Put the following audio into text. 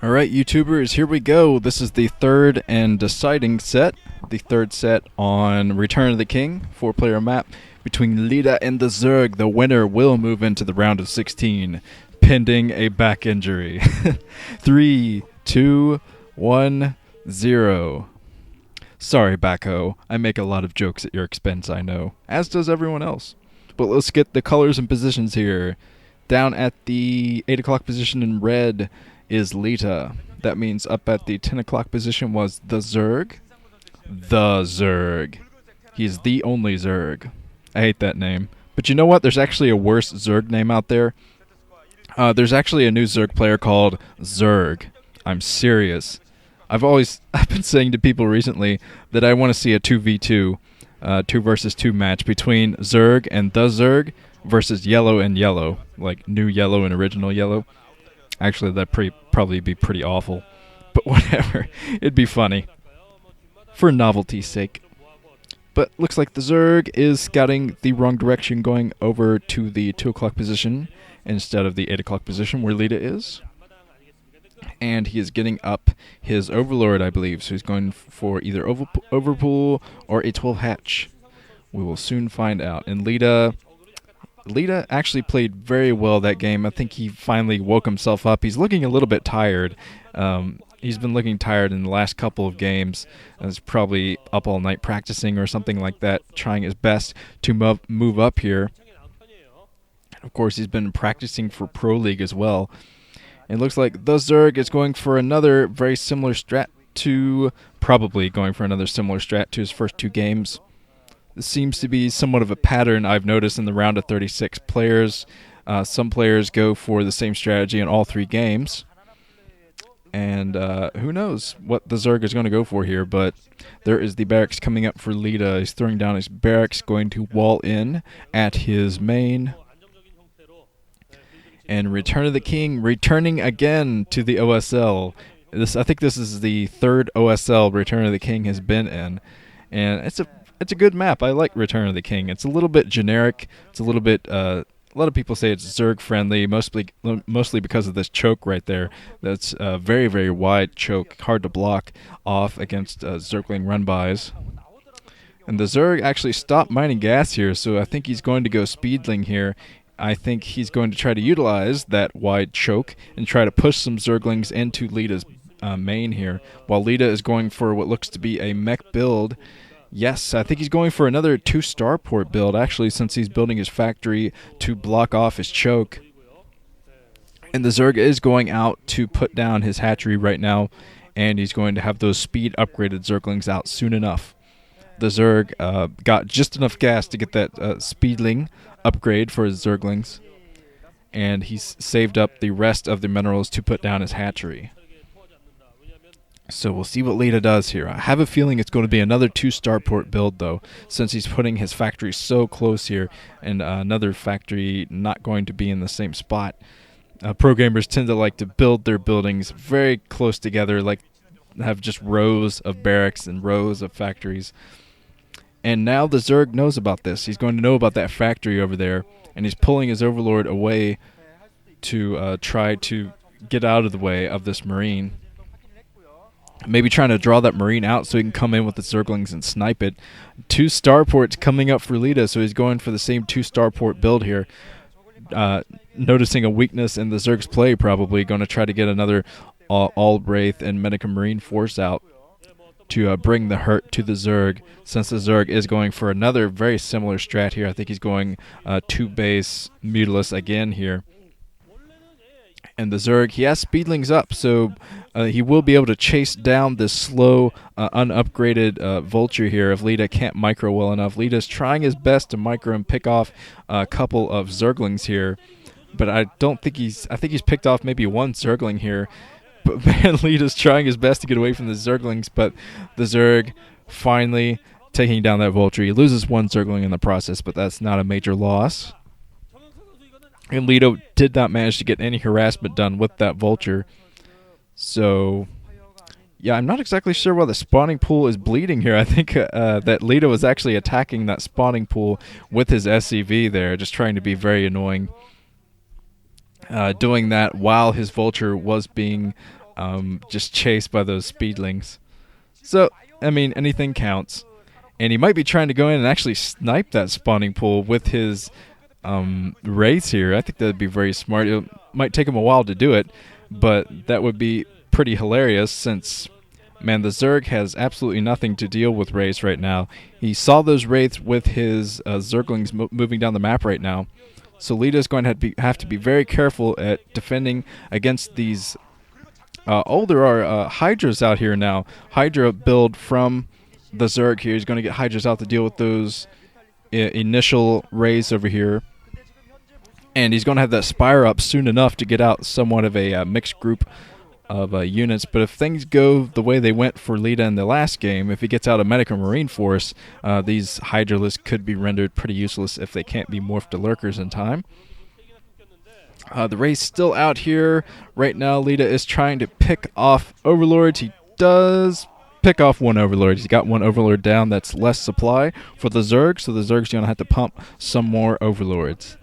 Alright, YouTubers, here we go. This is the third and deciding set. The third set on Return of the King, 4-player map between Leta and the Zerg. The winner will move into the round of 16, pending a back injury. 3, 2, 1, 0. Sorry, Bacchus. I make a lot of jokes at your expense, I know. As does everyone else. But let's get the colors and positions here. Down at the 8 o'clock position in red is Leta. That means up at the 10 o'clock position was TheZerg. TheZerg. He's the only Zerg. I hate that name. But you know what? There's actually a worse Zerg name out there. There's actually a new Zerg player called Zerg. I'm serious. I've been saying to people recently that I want to see a 2v2, 2 versus 2 match between Zerg and TheZerg versus Yellow and Yellow, like New Yellow and Original Yellow. Actually, that'd probably be pretty awful. But whatever. It'd be funny. For novelty's sake. But looks like the Zerg is scouting the wrong direction, going over to the 2 o'clock position instead of the 8 o'clock position where Leta is. And he is getting up his Overlord, I believe. So he's going for either Overpool or a 12 hatch. We will soon find out. And Leta actually played very well that game. I think he finally woke himself up. He's looking a little bit tired. He's been looking tired in the last couple of games. He's probably up all night practicing or something like that, trying his best to move up here. Of course, he's been practicing for Pro League as well. It looks like the Zerg is going for another very similar strat to his first 2 games. This seems to be somewhat of a pattern I've noticed in the round of 36 players. Some players go for the same strategy in all 3 games. And who knows what the Zerg is going to go for here, but there is the barracks coming up for Leta. He's throwing down his barracks, going to wall in at his main. And Return of the King returning again to the OSL. I think this is the 3rd OSL Return of the King has been in. And it's a good map. I like Return of the King. It's a little bit generic. It's a little bit. A lot of people say it's Zerg friendly, mostly because of this choke right there. That's a very, very wide choke, hard to block off against Zergling run-bys. And the Zerg actually stopped mining gas here, so I think he's going to go speedling here. I think he's going to try to utilize that wide choke and try to push some Zerglings into Leta's main here, while Leta is going for what looks to be a mech build. Yes, I think he's going for another 2 starport build, actually, since he's building his factory to block off his choke. And the Zerg is going out to put down his hatchery right now, and he's going to have those speed upgraded Zerglings out soon enough. The Zerg got just enough gas to get that speedling upgrade for his Zerglings, and he's saved up the rest of the minerals to put down his hatchery. So we'll see what Leta does here. I have a feeling it's going to be another 2 starport build, though, since he's putting his factory so close here, and another factory not going to be in the same spot. Pro gamers tend to like to build their buildings very close together, like have just rows of barracks and rows of factories. And now the Zerg knows about this. He's going to know about that factory over there, and he's pulling his Overlord away to try to get out of the way of this Marine. Maybe trying to draw that Marine out so he can come in with the Zerglings and snipe it. 2 starports coming up for Leta, so he's going for the same 2 starport build here. Noticing a weakness in the Zerg's play, probably going to try to get another All-Wraith and Medica Marine force out to bring the hurt to the Zerg, since the Zerg is going for another very similar strat here. I think he's going 2 base Mutalisk again here. And the Zerg, he has speedlings up, so he will be able to chase down this slow, unupgraded Vulture here if Leta can't micro well enough. Leta's trying his best to micro and pick off a couple of Zerglings here, but I think he's picked off maybe 1 Zergling here. But man, Leta's trying his best to get away from the Zerglings, but the Zerg finally taking down that Vulture. He loses 1 Zergling in the process, but that's not a major loss. And Leta did not manage to get any harassment done with that Vulture. So, yeah, I'm not exactly sure why the spawning pool is bleeding here. I think that Leta was actually attacking that spawning pool with his SCV there, just trying to be very annoying. Doing that while his Vulture was being just chased by those speedlings. So, I mean, anything counts. And he might be trying to go in and actually snipe that spawning pool with his raids here. I think that would be very smart. It might take him a while to do it, but that would be pretty hilarious since, man, the Zerg has absolutely nothing to deal with raids right now. He saw those raids with his Zerglings moving down the map right now. So Leta's going to have to be very careful at defending against these. There are Hydras out here now. Hydra build from the Zerg here. He's going to get Hydras out to deal with those initial raids over here. And he's going to have that Spire up soon enough to get out somewhat of a mixed group of units. But if things go the way they went for Leta in the last game, if he gets out a Medical Marine force, these Hydralisks could be rendered pretty useless if they can't be morphed to Lurkers in time. The raid's still out here. Right now, Leta is trying to pick off Overlords. He does pick off one Overlord. He's got one Overlord down. That's less supply for the Zerg, so the Zerg's going to have to pump some more Overlords.